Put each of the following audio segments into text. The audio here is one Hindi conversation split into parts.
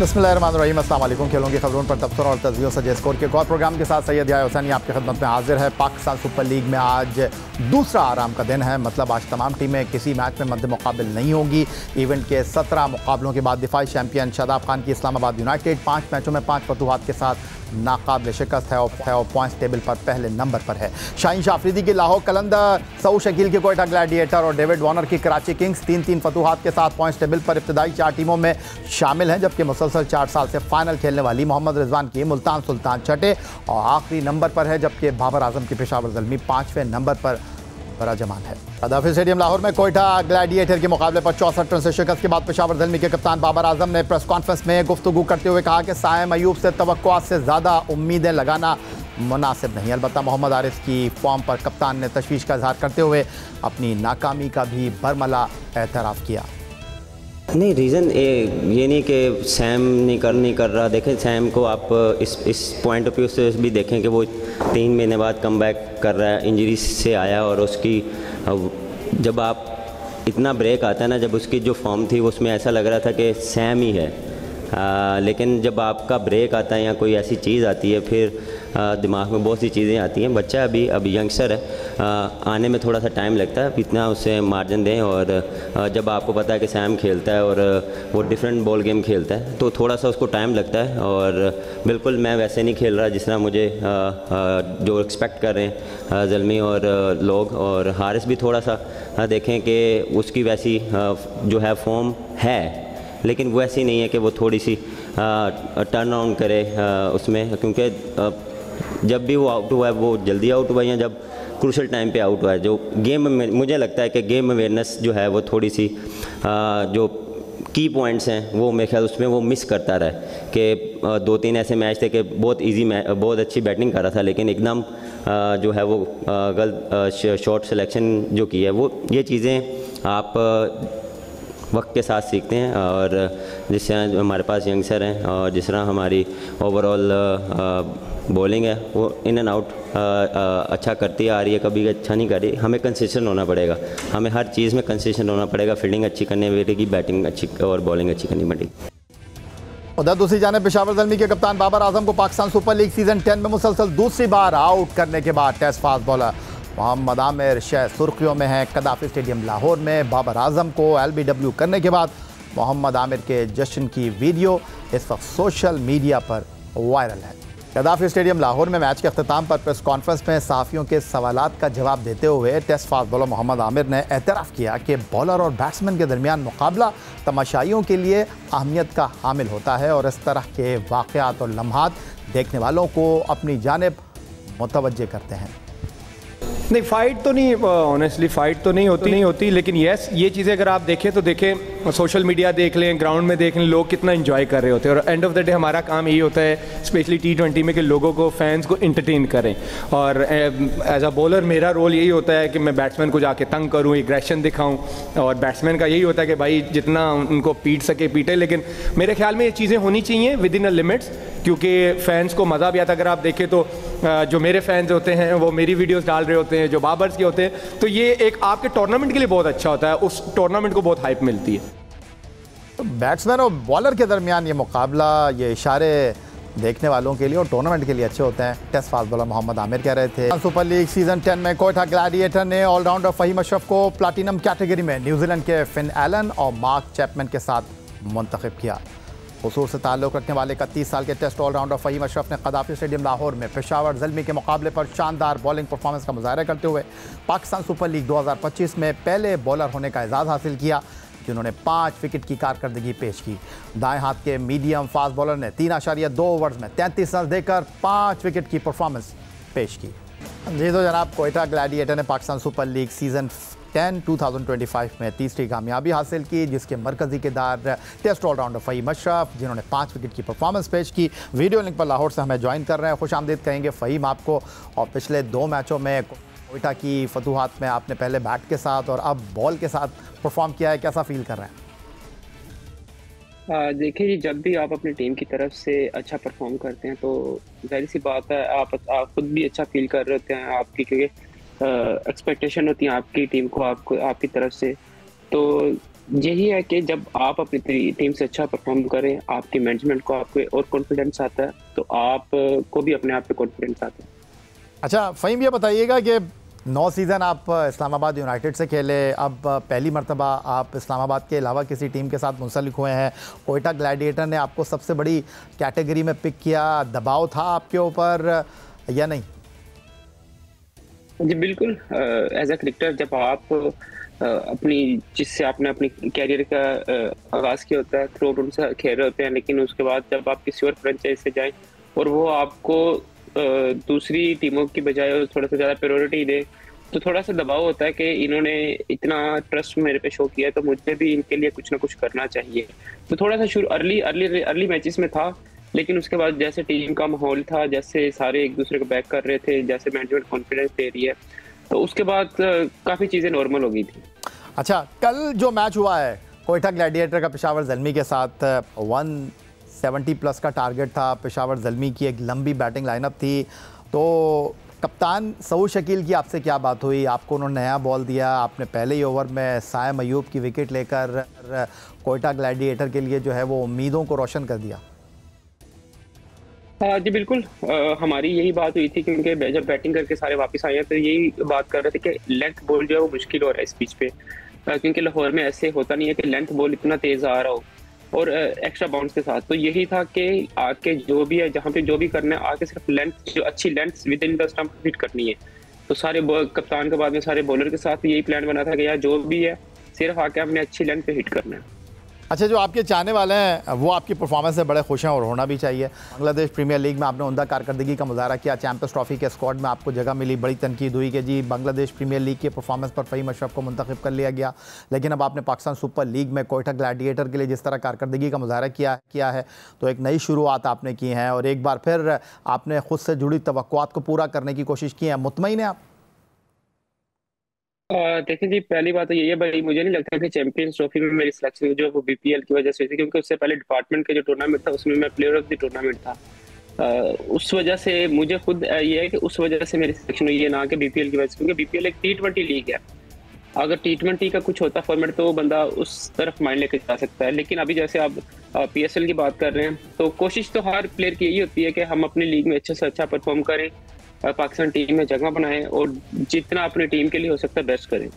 बिस्मिल्लाहिर्रहमानिर्रहीम, अस्सलाम वालेकुम। खेलों की खबरों पर तबसरा और तजज़ियों सजे स्कोर के एक और प्रोग्राम के साथ सैयद याह्या हुसैनी आपकी खिदमत में हाजिर है। पाकिस्तान सुपर लीग में आज दूसरा आराम का दिन है, मतलब आज तमाम टीमें किसी मैच में मद्दे मुकाबिल नहीं होंगी। इवेंट के 17 मुकाबलों के बाद दिफाई चैंपियन शादाब खान की इस्लामाबाद यूनाइटेड 5 मैचों में 5 फतूहात के साथ नाकाबिल शिकस्त है और पॉइंट्स टेबल पर पहले नंबर पर है। शाहीन शाह अफरीदी की लाहौर कलंदर, सऊद शकील की कोयटा ग्लैडिएटर और डेविड वार्नर की कराची किंग्स 3-3 फतूहात के साथ पॉइंट्स टेबल पर इब्तदाई 4 टीमों में शामिल हैं, जबकि मुसलसल 4 साल से फाइनल खेलने वाली मोहम्मद रिजवान की मुल्तान सुल्तान छठे और आखिरी नंबर पर है, जबकि बाबर आजम की पेशावर ज़ल्मी 5वें नंबर पर बराजमान है। कदाफी स्टेडियम लाहौर में कोयटा ग्लैडिएटर के मुकाबले पर 64 रन से शिकस्त के बाद पेशावर ज़ल्मी के कप्तान बाबर आजम ने प्रेस कॉन्फ्रेंस में गुफ्तगू करते हुए कहा कि साइम अयूब से तवक्कुआत से ज़्यादा उम्मीदें लगाना मुनासिब नहीं। अलबत्ता मोहम्मद आरिफ की फॉर्म पर कप्तान ने तशवीश का इजहार करते हुए अपनी नाकामी का भी बरमला एतराफ़ किया। नहीं, रीज़न ये नहीं कि सैम नहीं कर रहा। देखें, सैम को आप इस पॉइंट ऑफ व्यू से भी देखें कि वो 3 महीने बाद कम बैक कर रहा है, इंजरी से आया, और उसकी जब आप इतना ब्रेक आता है ना, जब उसकी जो फॉर्म थी उसमें ऐसा लग रहा था कि सैम ही है। लेकिन जब आपका ब्रेक आता है या कोई ऐसी चीज़ आती है, फिर दिमाग में बहुत सी चीज़ें आती हैं। बच्चा अभी यंगस्टर है, आने में थोड़ा सा टाइम लगता है, इतना उसे मार्जिन दें। और जब आपको पता है कि सैम खेलता है और वो डिफरेंट बॉल गेम खेलता है, तो थोड़ा सा उसको टाइम लगता है। और बिल्कुल मैं वैसे नहीं खेल रहा जिस तरह मुझे जो एक्सपेक्ट कर रहे हैं ज़ल्मी और लोग, और हारिस भी थोड़ा सा देखें कि उसकी वैसी जो है फॉर्म है, लेकिन वैसी नहीं है कि वो थोड़ी सी टर्न ऑन करे उसमें, क्योंकि जब भी वो आउट हुआ है वो जल्दी आउट हुआ है, या जब क्रूशल टाइम पे आउट हुआ है। जो गेम में मुझे लगता है कि गेम अवेयरनेस जो है वो थोड़ी सी जो की पॉइंट्स हैं वो मेरे ख्याल उसमें वो मिस करता रहा है कि 2-3 ऐसे मैच थे कि बहुत अच्छी बैटिंग कर रहा था, लेकिन एकदम जो है वो गलत शॉट सिलेक्शन जो की है, वो ये चीज़ें आप वक्त के साथ सीखते हैं। और जिस तरह हमारे पास यंगस्टर हैं और जिस तरह हमारी ओवरऑल बॉलिंग है वो इन एंड आउट अच्छा करती आ रही है, कभी अच्छा नहीं कर रही। हमें कंसिस्टेंट होना पड़ेगा, हमें हर चीज़ में कंसिस्टेंट होना पड़ेगा। फील्डिंग अच्छी करनी पड़ेगी, बैटिंग अच्छी और बॉलिंग अच्छी करनी पड़ेगी। उधर दूसरी जानिब पेशावर ज़ल्मी के कप्तान बाबर आजम को पाकिस्तान सुपर लीग सीज़न 10 में मुसलसल दूसरी बार आउट करने के बाद test fast bowler Mohammad Aamir शह सुर्खियों में है। कदाफी स्टेडियम लाहौर में बाबर आजम को LBW करने के बाद मोहम्मद आमिर के जश्न की वीडियो इस वक्त सोशल मीडिया पर वायरल है। कदाफी स्टेडियम लाहौर में मैच के अख्ताम पर प्रेस कॉन्फ्रेंस में सहाफ़ियों के सवालात का जवाब देते हुए test fast bowler Mohammad Aamir ने एतराफ़ किया कि बॉलर और बैट्समैन के दरमियान मुकाबला तमाशाइयों के लिए अहमियत का हामिल होता है और इस तरह के वाक़यात और लम्हात देखने वालों को अपनी जानिब मुतवज्जे करते हैं। नहीं, फ़ाइट तो नहीं, ऑनेस्टली फ़ाइट तो नहीं होती, लेकिन यस, ये चीज़ें अगर आप देखें तो देखें, सोशल मीडिया देख लें, ग्राउंड में देख लें, लोग कितना एंजॉय कर रहे होते हैं। और एंड ऑफ द डे हमारा काम यही होता है, स्पेशली T20 में, कि लोगों को, फैंस को इंटरटेन करें। और एज अ बॉलर मेरा रोल यही होता है कि मैं बैट्समैन को जाके तंग करूँ, एग्रेशन दिखाऊँ, और बैट्समैन का यही होता है कि भाई जितना उनको पीट सके पीटे। लेकिन मेरे ख्याल में ये चीज़ें होनी चाहिए विद इन अ लिमिट्स, क्योंकि फैंस को मज़ा भी आता है। अगर आप देखें तो जो मेरे फैंस होते हैं वो मेरी वीडियोस डाल रहे होते हैं, जो बाबर्स के होते हैं, तो ये एक आपके टूर्नामेंट के लिए बहुत अच्छा होता है, उस टूर्नामेंट को बहुत हाइप मिलती है। तो बैट्समैन और बॉलर के दरमियान ये मुकाबला, ये इशारे देखने वालों के लिए और टूर्नामेंट के लिए अच्छे होते हैं। Test fast bowler Mohammad Aamir कह रहे थे। सुपर लीग सीजन 10 में कोयटा ग्लैडिएटर ने ऑलराउंडर फ़हीम अशरफ को प्लाटिनम कैटेगरी में न्यूजीलैंड के फिन एलन और मार्क चैपमैन के साथ मुंतखब किया। हुसूर से ताल्लुक़ रखने वाले 31 साल के टेस्ट ऑलराउंडर फ़हीम अशरफ ने कदाफी स्टेडियम लाहौर में पेशावर ज़ल्मी के मुकाबले पर शानदार बॉलिंग परफॉर्मेंस का मुजाहरा करते हुए पाकिस्तान सुपर लीग 2025 में पहले बॉलर होने का एजाज़ हासिल किया, जिन्होंने 5 विकेट की कारकर्दगी पेश की। दाएं हाथ के मीडियम फास्ट बॉलर ने 3.2 ओवर्स में 33 रन देकर 5 विकेट की परफॉर्मेंस पेश की। जी तो जनाब, कोयटा ग्लैडिएटर ने पाकिस्तान सुपर लीग सीज़न 10 2025 में तीसरी कामयाबी हासिल की, जिसके मरकज़ी किरदार टेस्ट ऑलराउंडर फ़हीम अशरफ, जिन्होंने 5 विकेट की परफॉर्मेंस पेश की। वीडियो लिंक पर लाहौर से हमें ज्वाइन कर रहे हैं। खुश आमदीद कहेंगे फ़हीम आपको। और पिछले 2 मैचों में कोयटा की फतूहात में आपने पहले बैट के साथ और अब बॉल के साथ परफॉर्म किया है, कैसा फील कर रहे हैं? देखिए जी, जब भी आप अपनी टीम की तरफ से अच्छा परफॉर्म करते हैं तो जाहिर सी बात है आप खुद भी अच्छा फील कर रहे होते हैं क्योंकि एक्सपेक्टेशन होती है आपकी टीम को आपकी तरफ से। तो यही है कि जब आप अपनी टीम से अच्छा परफॉर्म करें, आपकी मैनेजमेंट को आपके और कॉन्फिडेंस आता है, तो आप को भी अपने आप पे कॉन्फिडेंस आता है। अच्छा फ़हीम, ये बताइएगा कि 9 सीज़न आप इस्लामाबाद यूनाइटेड से खेले, अब पहली मर्तबा आप इस्लामाबाद के अलावा किसी टीम के साथ मुंसलिक हुए हैं। कोयटा ग्लैडिएटर ने आपको सबसे बड़ी कैटेगरी में पिक किया, दबाव था आपके ऊपर या नहीं? जी बिल्कुल, एज ए क्रिकेटर जब आप अपनी जिससे आपने अपनी कैरियर का आगाज़ किया होता है, थ्रू उनसे खेल रहे होते हैं, लेकिन उसके बाद जब आप किसी और फ्रेंचाइज से जाएं और वो आपको दूसरी टीमों की बजाय थोड़ा सा ज़्यादा प्रायोरिटी दे, तो थोड़ा सा दबाव होता है कि इन्होंने इतना ट्रस्ट मेरे पे शो किया है, तो मुझे भी इनके लिए कुछ ना कुछ करना चाहिए। तो थोड़ा सा शुरू अर्ली मैचेस में था, लेकिन उसके बाद जैसे टीम का माहौल था, जैसे सारे एक दूसरे को बैक कर रहे थे, जैसे मैनेजमेंट कॉन्फिडेंस दे रही है, तो उसके बाद काफ़ी चीज़ें नॉर्मल हो गई थी। अच्छा, कल जो मैच हुआ है कोयटा ग्लैडिएटर का पेशावर ज़ल्मी के साथ, 170 प्लस का टारगेट था। पेशावर ज़ल्मी की एक लंबी बैटिंग लाइनअप थी, तो कप्तान सऊद शकील की आपसे क्या बात हुई? आपको उन्होंने नया बॉल दिया, आपने पहले ही ओवर में सायम अयूब की विकेट लेकर कोयटा ग्लैडिएटर के लिए जो है वो उम्मीदों को रोशन कर दिया। जी बिल्कुल, हमारी यही बात हुई थी, क्योंकि जब बैटिंग करके सारे वापस आए हैं तो यही बात कर रहे थे कि लेंथ बॉल जो है वो मुश्किल हो रहा है इस पिच पे, क्योंकि लाहौर में ऐसे होता नहीं है कि लेंथ बॉल इतना तेज आ रहा हो और एक्स्ट्रा बाउंस के साथ। तो यही था कि आके जो भी है, जहाँ पे जो भी करना है, आके सिर्फ लेंथ, जो अच्छी length with in the stump hit करनी है। तो सारे कप्तान के बाद में सारे बॉलर के साथ यही प्लान बना था कि यार जो भी है सिर्फ आके हमने अच्छी लेंथ पे हिट करना है। अच्छा, जो आपके चाहने वाले हैं वो आपकी परफॉर्मेंस से बड़े खुश हैं और होना भी चाहिए। बांग्लादेश प्रीमियर लीग में आपने उम्दा कारकर्दगी का मुजाहरा किया, चैंपियंस ट्रॉफी के स्क्वाड में आपको जगह मिली। बड़ी तनकीद हुई कि जी बांग्लादेश प्रीमियर लीग की परफॉर्मेंस पर फ़हीम अशरफ को मुंतखब कर लिया गया, लेकिन अब आपने पाकिस्तान सुपर लीग में कोयटा ग्लैडिएटर के लिए जिस तरह कारकर्दगी का मुजाहरा किया है, तो एक नई शुरुआत आपने की है और एक बार फिर आपने ख़ुद से जुड़ी तवक्कुआत को पूरा करने की कोशिश की है। मुतमईन है आप? देखिए जी, पहली बात तो यही है भाई, मुझे नहीं लगता कि चैंपियंस ट्रॉफी में मेरी सिलेक्शन जो है वो बीपीएल की वजह से हुई थी, क्योंकि उससे पहले डिपार्टमेंट का जो टूर्नामेंट था उसमें मैं प्लेयर ऑफ द टूर्नामेंट था। उस वजह से मुझे खुद ये है कि उस वजह से मेरी सिलेक्शन हुई है, ना कि बीपीएल की वजह से, क्योंकि बीपीएल एक T20 लीग है। अगर T20 का कुछ होता फॉर्मेट तो वो बंदा उस तरफ माइंड लेके जा सकता है, लेकिन अभी जैसे आप पीएसएल की बात कर रहे हैं, तो कोशिश तो हर प्लेयर की यही होती है कि हम अपनी लीग में अच्छे से अच्छा परफॉर्म करें, पाकिस्तान टीम में जगह बनाएं और जितना अपनी टीम के लिए हो सकता है बेस्ट करें।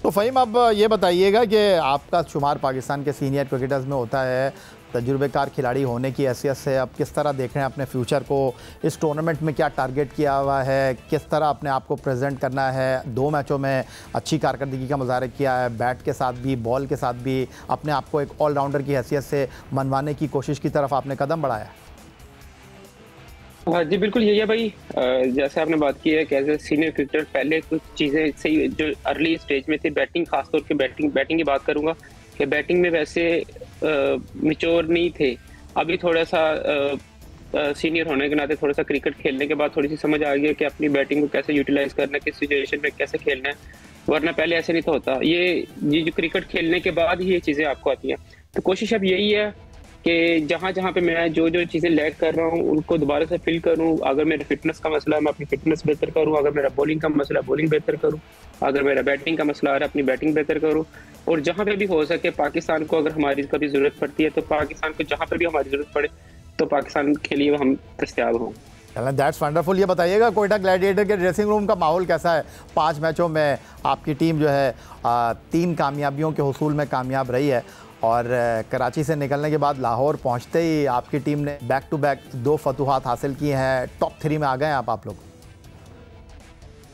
तो फ़हीम, अब ये बताइएगा कि आपका शुमार पाकिस्तान के सीनियर क्रिकेटर्स में होता है, तजुर्बेकार खिलाड़ी होने की हैसियत से अब किस तरह देख रहे हैं अपने फ्यूचर को? इस टूर्नामेंट में क्या टारगेट किया हुआ है? किस तरह अपने आप को प्रेजेंट करना है? 2 मैचों में अच्छी कारकर्दगी का मुजाहरा किया है, बैट के साथ भी बॉल के साथ भी अपने आप को एक ऑलराउंडर की हैसियत से मनवाने की कोशिश की तरफ आपने कदम बढ़ाया। हाँ जी बिल्कुल, यही है भाई। जैसे आपने बात की है कि एज ए सीनियर क्रिकेटर पहले कुछ चीज़ें सही जो अर्ली स्टेज में थी, बैटिंग खासतौर पे बैटिंग की बात करूंगा कि बैटिंग में वैसे मैच्योर नहीं थे। अभी थोड़ा सा सीनियर होने के नाते, थोड़ा सा क्रिकेट खेलने के बाद थोड़ी सी समझ आ गई है कि अपनी बैटिंग को कैसे यूटिलाइज करना है, किस सिचुएशन में कैसे खेलना है, वरना पहले ऐसे नहीं था होता। ये जो क्रिकेट खेलने के बाद ही ये चीज़ें आपको आती हैं। तो कोशिश अब यही है कि जहाँ जहाँ पे मैं जो चीज़ें लैग कर रहा हूँ उनको दोबारा से फिल करूँ। अगर मेरा फिटनेस का मसला है मैं अपनी फिटनेस बेहतर करूँ, अगर मेरा बॉलिंग का मसला है बॉलिंग बेहतर करूँ, अगर मेरा बैटिंग का मसला आ रहा है अपनी बैटिंग बेहतर करूँ। और जहाँ पे भी हो सके पाकिस्तान को अगर हमारी कभी ज़रूरत पड़ती है तो पाकिस्तान को जहाँ पे भी हमारी ज़रूरत पड़े तो पाकिस्तान के लिए हम दस्तयाब हों। That's wonderful. ये बताइएगा कोयटा ग्लैडिएटर के ड्रेसिंग रूम का माहौल कैसा है? 5 मैचों में आपकी टीम जो है 3 कामयाबियों के हुसूल में कामयाब रही है और कराची से निकलने के बाद लाहौर पहुंचते ही आपकी टीम ने बैक टू बैक 2 फतूहात हासिल की हैं। टॉप 3 में आ गए हैं आप लोग।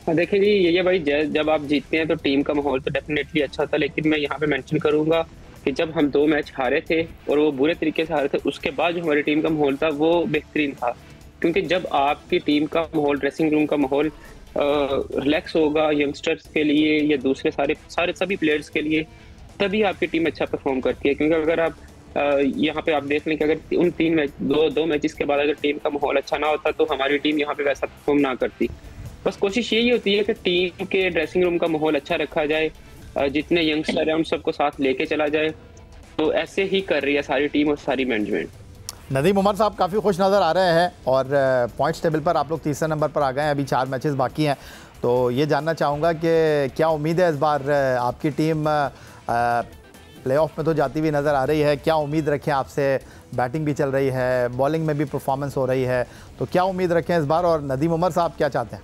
देखिए जी, ये भाई जब आप जीतते हैं तो टीम का माहौल तो डेफिनेटली अच्छा होता है, लेकिन मैं यहाँ पे मेंशन करूँगा कि जब हम 2 मैच हारे थे और वो बुरे तरीके से हारे थे, उसके बाद जो हमारी टीम का माहौल था वो बेहतरीन था। क्योंकि जब आपकी टीम का माहौल, ड्रेसिंग रूम का माहौल रिलैक्स होगा यंगस्टर्स के लिए या दूसरे सारे सभी प्लेयर्स के लिए, तभी आपकी टीम अच्छा परफॉर्म करती है। क्योंकि अगर आप यहाँ पे आप देख लें कि अगर उन 3 मैच दो मैचेस के बाद अगर टीम का माहौल अच्छा ना होता तो हमारी टीम यहाँ पे वैसा परफॉर्म ना करती। बस कोशिश यही होती है कि टीम के ड्रेसिंग रूम का माहौल अच्छा रखा जाए, जितने यंगस्टर हैं उन सबको साथ लेके चला जाए। तो ऐसे ही कर रही है सारी टीम और सारी मैनेजमेंट। नदीम उमर साहब काफ़ी खुश नज़र आ रहे हैं और पॉइंट्स टेबल पर आप लोग 3रे नंबर पर आ गए हैं। अभी 4 मैचेस बाकी हैं, तो ये जानना चाहूँगा कि क्या उम्मीद है इस बार आपकी टीम प्लेऑफ में तो जाती हुई नज़र आ रही है, क्या उम्मीद रखें आपसे? बैटिंग भी चल रही है, बॉलिंग में भी परफॉर्मेंस हो रही है, तो क्या उम्मीद रखें इस बार? और नदीम उमर साहब क्या चाहते हैं?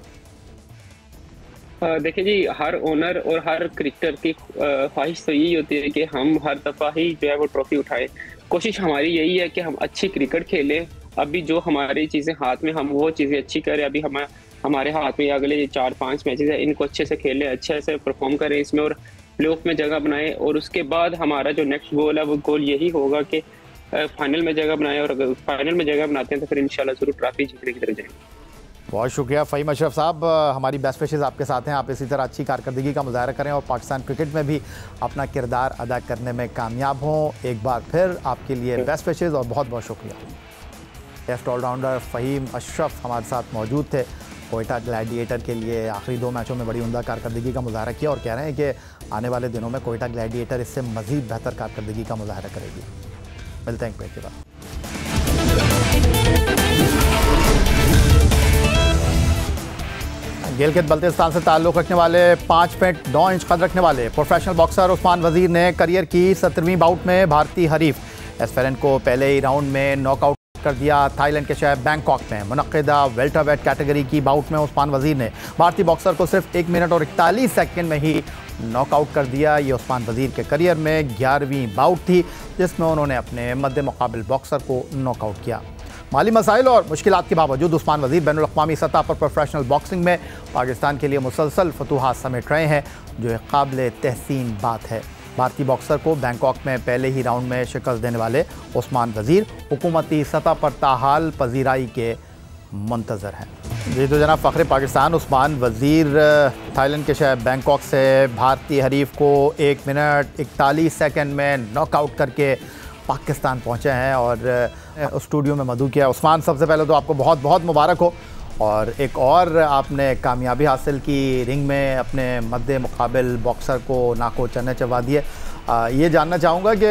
देखिए जी, हर ओनर और हर क्रिकेटर की ख्वाहिश तो यही होती है कि हम हर दफ़ा ही जो है वो ट्रॉफी उठाएं। कोशिश हमारी यही है कि हम अच्छी क्रिकेट खेलें। अभी जो हमारी चीज़ें हाथ में, हम वो चीज़ें अच्छी करें। अभी हमारे हाथ में अगले 4-5 मैचेस है, इनको अच्छे से खेलें, अच्छे से परफॉर्म करें इसमें और प्लेऑफ में जगह बनाएं। और उसके बाद हमारा जो नेक्स्ट गोल है वो गोल यही होगा कि फाइनल में जगह बनाएं। और अगर फाइनल में जगह बनाते हैं तो फिर इंशाल्लाह ज़रूर ट्रॉफी जीतने की तरफ जाएंगे। बहुत शुक्रिया फ़हीम अशरफ साहब, हमारी बेस्ट विशेज़ आपके साथ हैं। आप इसी तरह अच्छी कारकर्दगी का मुजाहरा करें और पाकिस्तान क्रिकेट में भी अपना किरदार अदा करने में कामयाब हों। एक बार फिर आपके लिए बेस्ट विशेज़ और बहुत बहुत शुक्रिया। टेस्ट ऑलराउंडर फ़हीम अशरफ हमारे साथ मौजूद थे। कोयटा ग्लैडिएटर के लिए आखिरी 2 मैचों में बड़ी उम्दा कारकर्दगी का मुजाहरा किया और कह रहे हैं कि आने वाले दिनों में कोयटा ग्लैडिएटर इससे मज़ीद बेहतर कारकर्दगी का मुजाहरा करेगी। मिलते हैं एक ब्रेक के बाद। गिलगित बल्तिस्तान से ताल्लुक़ रखने वाले 5 फीट 9 इंच कद रखने वाले प्रोफेशनल बॉक्सर उस्मान वज़ीर ने करियर की 17वीं बाउट में भारतीय हरीफ एस्पेरेंट को पहले ही राउंड में नॉकआउट कर दिया। थाईलैंड के शहर बैंकॉक में मुनक्किदा वेल्टरवेट कैटेगरी की बाउट में उस्मान वज़ीर ने भारतीय बॉक्सर को सिर्फ 1 मिनट और 41 सेकंड में ही नॉकआउट कर दिया। ये उस्मान वज़ीर के करियर में 11वीं बाउट थी जिसमें उन्होंने अपने मद्दे मुकाबिल बॉक्सर को नॉकआउट किया। माली मसाइल और मुश्किलात के बावजूद उस्मान वज़ीर बैनुल-अक़वामी सतह पर प्रोफेशनल बॉक्सिंग में पाकिस्तान के लिए मुसलसल फतूहात समेट रहे हैं, जो एक काबिल तहसीन बात है। भारतीय बॉक्सर को बैंकॉक में पहले ही राउंड में शिकस्त देने वाले उस्मान वज़ीर हुकूमती सतह पर ताहाल पजीराई के मुंतज़र हैं। जी तो जनाब, फ़ख्र पाकिस्तान उस्मान वज़ीर थाईलैंड के शहर बैंकॉक से भारतीय हरीफ को 1 मिनट 41 सेकंड में नॉकआउट करके पाकिस्तान पहुंचे हैं और स्टूडियो में मधु किया। उस्मान, सबसे पहले तो आपको बहुत बहुत मुबारक हो और एक और आपने कामयाबी हासिल की, रिंग में अपने मद्दे मुकाबिल बॉक्सर को नाको चने चबा दिए। ये जानना चाहूँगा कि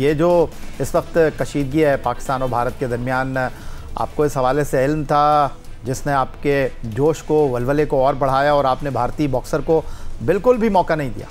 ये जो इस वक्त कशीदगी है पाकिस्तान और भारत के दरमियान, आपको इस हवाले से इल्म था जिसने आपके जोश को, वलवले को और बढ़ाया और आपने भारतीय बॉक्सर को बिल्कुल भी मौका नहीं दिया?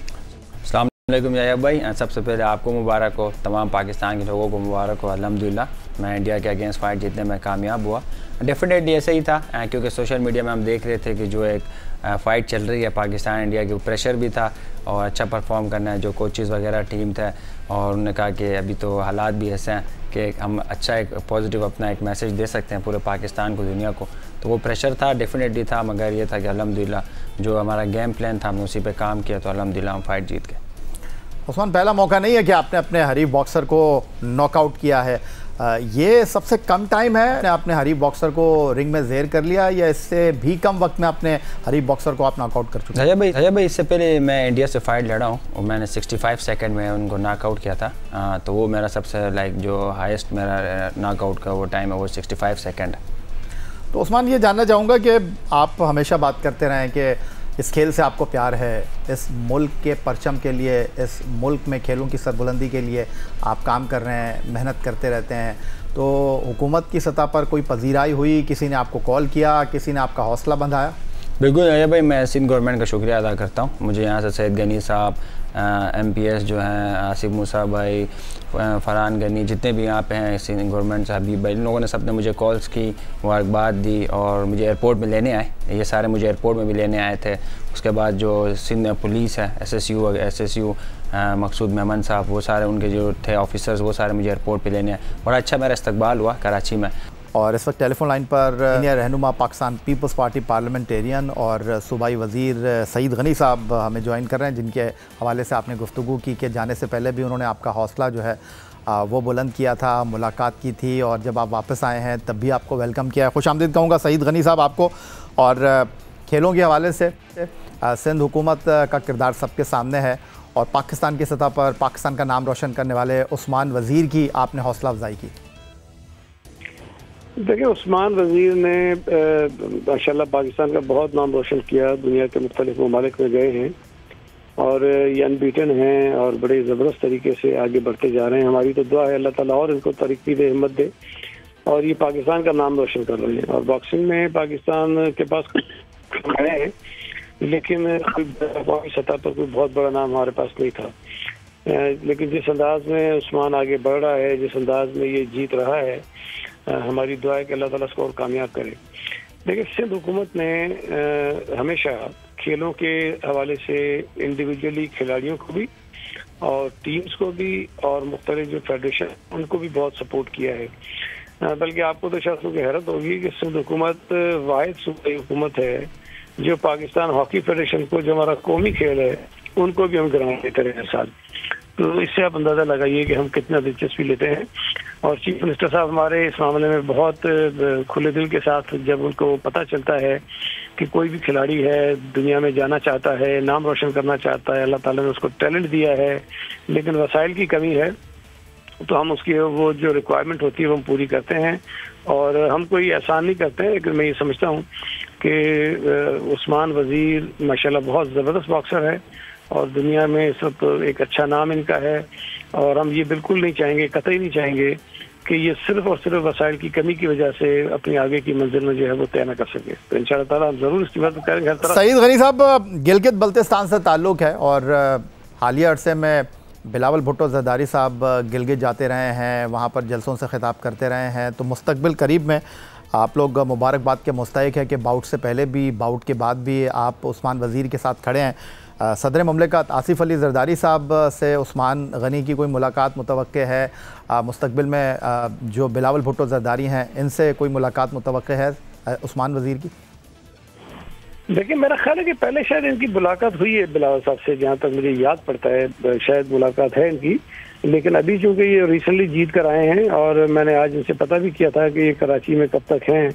अस्सलाम वालेकुम यायब भाई, सबसे पहले आपको मुबारक हो, तमाम पाकिस्तान के लोगों को मुबारक हो। अल्हम्दुलिल्लाह मैं इंडिया के अगेंस्ट फाइट जीतने में कामयाब हुआ। डेफिनेटली ऐसे ही था क्योंकि सोशल मीडिया में हम देख रहे थे कि जो एक फ़ाइट चल रही है पाकिस्तान इंडिया की, प्रेशर भी था और अच्छा परफॉर्म करना है। जो कोचेज़ वगैरह टीम थे और उन्होंने कहा कि अभी तो हालात भी ऐसे हैं कि हम अच्छा एक पॉजिटिव अपना एक मैसेज दे सकते हैं पूरे पाकिस्तान को, दुनिया को। तो वो प्रेशर था, डेफिनेटली था, मगर ये था कि अल्हम्दुलिल्लाह जो हमारा गेम प्लान था हमने उसी पे काम किया तो अल्हम्दुलिल्लाह हम फाइट जीत गए। उस्मान, पहला मौका नहीं है कि आपने अपने हरीफ बॉक्सर को नॉकआउट किया है, ये सबसे कम टाइम है आपने हरीफ बॉक्सर को रिंग में ज़ेर कर लिया या इससे भी कम वक्त में अपने हरीफ बॉक्सर को आप नॉकआउट कर चुके हैं? अजय भाई, इससे पहले मैं इंडिया से फाइट लड़ा हूँ और मैंने 65 सेकंड में उनको नॉकआउट किया था। तो वो मेरा सबसे जो हाईएस्ट मेरा नॉकआउट का वो टाइम है वो 65 सेकंड। तो उस्मान, ये जानना चाहूँगा कि आप हमेशा बात करते रहें कि इस खेल से आपको प्यार है, इस मुल्क के परचम के लिए, इस मुल्क में खेलों की सरबुलंदी के लिए आप काम कर रहे हैं, मेहनत करते रहते हैं। तो हुकूमत की सतह पर कोई पजीराई हुई, किसी ने आपको कॉल किया, किसी ने आपका हौसला बंधाया? बिल्कुल अजय भाई, मैं सिंध गवर्नमेंट का शुक्रिया अदा करता हूँ। मुझे यहाँ से सैयद गनी साहब, MPS जो हैं, आसिफ मूसा भाई, फरहान गनी, जितने भी यहाँ पे हैं सिंध गवर्नमेंट से, हबीब भाई, इन लोगों ने सब ने मुझे कॉल्स की, मुबारकबाद दी और मुझे एयरपोर्ट में लेने आए। ये सारे मुझे एयरपोर्ट में भी लेने आए थे। उसके बाद जो सिंध पुलिस है, SSU मकसूद मेमन साहब, वो सारे उनके जो थे ऑफिसर्स, वो सारे मुझे एयरपोर्ट पे लेने आए। बड़ा अच्छा मेरा इस्तकबाल हुआ कराची में। और इस वक्त टेलीफोन लाइन पर सीनियर रहनुमा पाकिस्तान पीपल्स पार्टी पार्लियामेंटेरियन और सूबाई वज़ीर सईद गनी साहब हमें ज्वाइन कर रहे हैं, जिनके हवाले से आपने गुफ्तगू की कि जाने से पहले भी उन्होंने आपका हौसला जो है वो बुलंद किया था, मुलाकात की थी और जब आप वापस आए हैं तब भी आपको वेलकम किया है। खुशामदीद कहूँगा सईद गनी साहब आपको। और खेलों के हवाले से सिंध हुकूमत का किरदार सबके सामने है और पाकिस्तान की सतह पर पाकिस्तान का नाम रोशन करने वाले उस्मान वज़ीर की आपने हौसला अफजाई की। देखिए, उस्मान वज़ीर ने माशाल्लाह पाकिस्तान का बहुत नाम रोशन किया, दुनिया के मुख्तलिफ ममालिक में गए हैं और ये अनबीटन हैं और बड़े ज़बरदस्त तरीके से आगे बढ़ते जा रहे हैं। हमारी तो दुआ है अल्लाह ताला और इनको तरक्की दे, हिम्मत दे और ये पाकिस्तान का नाम रोशन कर रहे हैं। और बॉक्सिंग में पाकिस्तान के पास आए हैं लेकिन कोई सतह पर कोई बहुत बड़ा नाम हमारे पास नहीं था। लेकिन जिस अंदाज में उस्मान आगे बढ़ रहा है, जिस अंदाज में ये जीत रहा है, हमारी दुआ है कि अल्लाह ताला इसको और कामयाब करे। देखिए, सिंध हुकूमत ने हमेशा खेलों के हवाले से इंडिविजुअली खिलाड़ियों को भी और टीम्स को भी और मुख्तलिफ जो फेडरेशन उनको भी बहुत सपोर्ट किया है। बल्कि आपको तो शायद सुन के हैरत होगी कि सिंध हुकूमत वाहिद सूबाई हुकूमत है जो पाकिस्तान हॉकी फेडरेशन को, जो हमारा कौमी खेल है, उनको भी हम ग्राउंड देते रहे हर साल। तो इससे आप अंदाज़ा लगाइए कि हम कितना दिलचस्पी लेते हैं। और चीफ मिनिस्टर साहब हमारे इस मामले में बहुत खुले दिल के साथ, जब उनको पता चलता है कि कोई भी खिलाड़ी है दुनिया में जाना चाहता है, नाम रोशन करना चाहता है, अल्लाह ताला ने उसको टैलेंट दिया है लेकिन वसाइल की कमी है, तो हम उसकी वो जो रिक्वायरमेंट होती है वो हम पूरी करते हैं। और हम कोई एहसान नहीं करते हैं, लेकिन मैं ये समझता हूँ कि उस्मान वजीर माशाल्लाह बहुत ज़बरदस्त बॉक्सर है और दुनिया में इस वक्त एक अच्छा नाम इनका है। और हम ये बिल्कुल नहीं चाहेंगे, कतई नहीं चाहेंगे कि ये सिर्फ और सिर्फ वसाइल की कमी की वजह से अपनी आगे की मंजिल में जो है वो तय न कर सके। तो इंशाअल्लाह ताला हम ज़रूर इसकी मदद करेंगे हर तरह। सईद गनी साहब, गिलगित बल्तिस्तान से ताल्लुक़ है और हालिया अरसे में बिलावल भुट्टो ज़रदारी साहब गिलगित जाते रहे हैं, वहाँ पर जलसों से खिताब करते रहे हैं। तो मुस्तकबिल करीब में आप लोग मुबारकबाद के मुस्तहिक है कि बाउट से पहले भी, बाउट के बाद भी आप उस्मान वज़ीर के साथ खड़े हैं। सदर मुमलिकत आसिफ अली ज़रदारी साहब से उस्मान गनी की कोई मुलाकात मुतवक्के है? मुस्तकबिल में जो बिलावल भुट्टो ज़रदारी हैं, इनसे कोई मुलाकात मुतवक्के है उस्मान वज़ीर की? देखिए, मेरा ख्याल है कि पहले शायद इनकी मुलाकात हुई है बिलावल साहब से, जहाँ तक मुझे याद पड़ता है शायद मुलाकात है इनकी। लेकिन अभी चूँकि ये रिसेंटली जीत कर आए हैं और मैंने आज इनसे पता भी किया था कि ये कराची में कब तक हैं,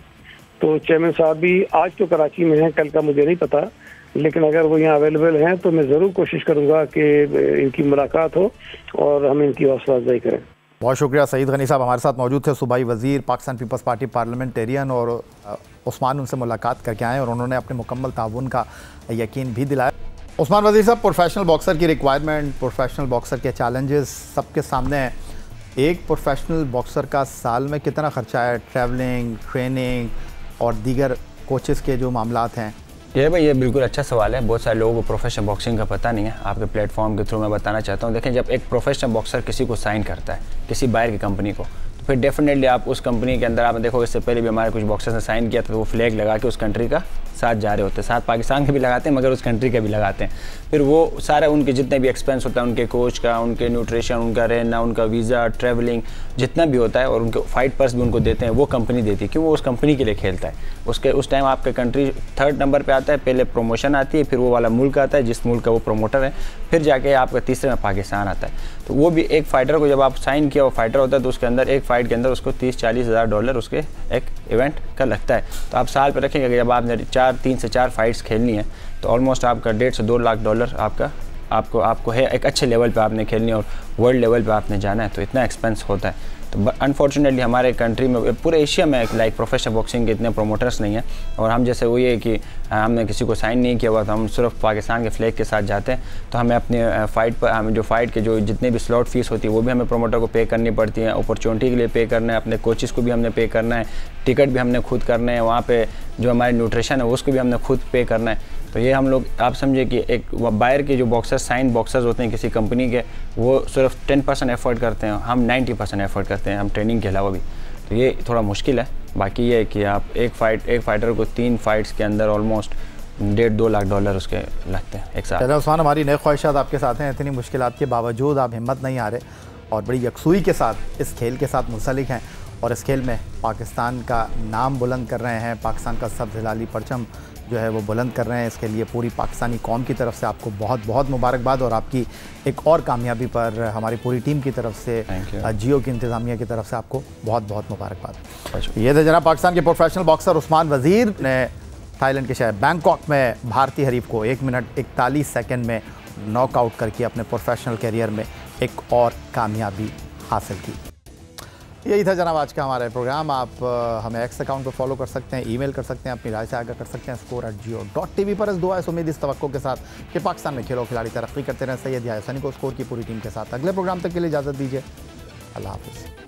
तो चेयरमैन साहब भी आज तो कराची में हैं, कल का मुझे नहीं पता, लेकिन अगर वो यहाँ अवेलेबल हैं तो मैं ज़रूर कोशिश करूँगा कि इनकी मुलाकात हो और हम इनकी हौसला अफजाई करें। बहुत शुक्रिया। सईद गनी साहब हमारे साथ मौजूद थे, सूबाई वज़ीर, पाकिस्तान पीपल्स पार्टी पार्लियामेंटेरियन, और उस्मान उनसे मुलाकात करके आए और उन्होंने अपने मुकम्मल ताउन का यकीन भी दिलाया। उस्मान वज़ीर साहब, प्रोफेशनल बॉक्सर की रिक्वायरमेंट, प्रोफेशनल बॉक्सर के चैलेंजेस सबके सामने हैं। एक प्रोफेशनल बॉक्सर का साल में कितना ख़र्चा है, ट्रैवलिंग, ट्रेनिंग और दीगर कोचेस के जो मामलात हैं? ये भाई, ये बिल्कुल अच्छा सवाल है। बहुत सारे लोगों को प्रोफेशनल बॉक्सिंग का पता नहीं है। आपके प्लेटफॉर्म के थ्रू मैं बताना चाहता हूँ। देखें, जब एक प्रोफेशनल बॉक्सर किसी को साइन करता है, किसी बाहर की कंपनी को, तो फिर डेफिनेटली आप उस कंपनी के अंदर, आप देखो इससे पहले भी हमारे कुछ बॉक्सर्स ने साइन किया था, तो वो फ्लैग लगा के उस कंट्री का साथ जा रहे होते हैं। साथ पाकिस्तान के भी लगाते हैं मगर उस कंट्री के भी लगाते हैं। फिर वो सारा उनके जितने भी एक्सपेंस होता है, उनके कोच का, उनके न्यूट्रिशन, उनका रहना, उनका वीज़ा, ट्रैवलिंग, जितना भी होता है, और उनके फाइट पर्स भी उनको देते हैं, वो कंपनी देती है, क्योंकि वो उस कंपनी के लिए खेलता है। उसके उस टाइम आपका कंट्री 3rd नंबर पे आता है, पहले प्रमोशन आती है, फिर वो वाला मुल्क आता है जिस मुल्क का वो प्रमोटर है, फिर जाके आपका 3रे में पाकिस्तान आता है। तो वो भी एक फ़ाइटर को जब आप साइन किया, वो फाइटर होता है, तो उसके अंदर एक फ़ाइट के अंदर उसको 30-40 हज़ार डॉलर उसके एक इवेंट का लगता है। तो आप साल पर रखेंगे, जब आपने 3 से 4 फाइट्स खेलनी है तो ऑलमोस्ट आपका 1.5 से 2 लाख डॉलर आपको है, एक अच्छे लेवल पे आपने खेलनी है और वर्ल्ड लेवल पे आपने जाना है, तो इतना एक्सपेंस होता है। तो अनफॉर्चुनेटली हमारे कंट्री में, पूरे एशिया में लाइक प्रोफेशनल बॉक्सिंग के इतने प्रोमोटर्स नहीं हैं। और हम जैसे वो ये कि हमने किसी को साइन नहीं किया हुआ, तो हम सिर्फ पाकिस्तान के फ्लैग के साथ जाते हैं, तो हमें अपने फ़ाइट पर, हमें जो फ़ाइट के जो जितने भी स्लॉट फीस होती है वो भी हमें प्रोमोटर को पे करनी पड़ती है, अपॉर्चुनिटी के लिए पे करना है, अपने कोचेस को भी हमने पे करना है, टिकट भी हमने खुद करना है, वहाँ पे जो हमारे न्यूट्रिशन है उसको भी हमने खुद पे करना है। तो ये हम लोग, आप समझे कि एक बाहर के जो बॉक्सर्स, साइन बॉक्सर्स होते हैं किसी कंपनी के, वो सिर्फ 10% एफर्ट करते हैं, हम 90% एफर्ट करते हैं, हम ट्रेनिंग के अलावा भी। तो ये थोड़ा मुश्किल है। बाकी ये है कि आप एक फाइटर को 3 फाइट्स के अंदर ऑलमोस्ट 1.5-2 लाख डॉलर उसके लगते हैं एक साथ। चलो उस्मान, हमारी नई ख्वाहिशात आपके साथ हैं। इतनी मुश्किलात के बावजूद आप हिम्मत नहीं हारे और बड़ी यकसुई के साथ इस खेल के साथ मुंसलिक हैं और इस खेल में पाकिस्तान का नाम बुलंद कर रहे हैं, पाकिस्तान का सब्ज़ हिलाली परचम जो है वो बुलंद कर रहे हैं। इसके लिए पूरी पाकिस्तानी कौम की तरफ से आपको बहुत बहुत मुबारकबाद, और आपकी एक और कामयाबी पर हमारी पूरी टीम की तरफ से, जियो की इंतज़ामिया की तरफ से आपको बहुत बहुत मुबारकबाद। ये थे जनाब पाकिस्तान के प्रोफेशनल बॉक्सर उस्मान वज़ीर ने थाईलैंड के शहर बैंकॉक में भारतीय हरीफ को 1 मिनट 41 सेकंड में नॉकआउट करके अपने प्रोफेशनल करियर में एक और कामयाबी हासिल की। यही था जनाब आज का हमारा प्रोग्राम। आप हमें एक्स अकाउंट पर फॉलो कर सकते हैं, ईमेल कर सकते हैं, अपनी राय से आगाह कर सकते हैं score@jio.tv पर। इस दुआ इस उम्मीद, इस तवक्को के साथ कि पाकिस्तान में खेलों खिलाड़ी तरक्की करते रहें। सैयद याहिया हुसैनी को स्कोर की पूरी टीम के साथ अगले प्रोग्राम तक के लिए इजाज़त दीजिए। अल्लाह हाफ़िज़।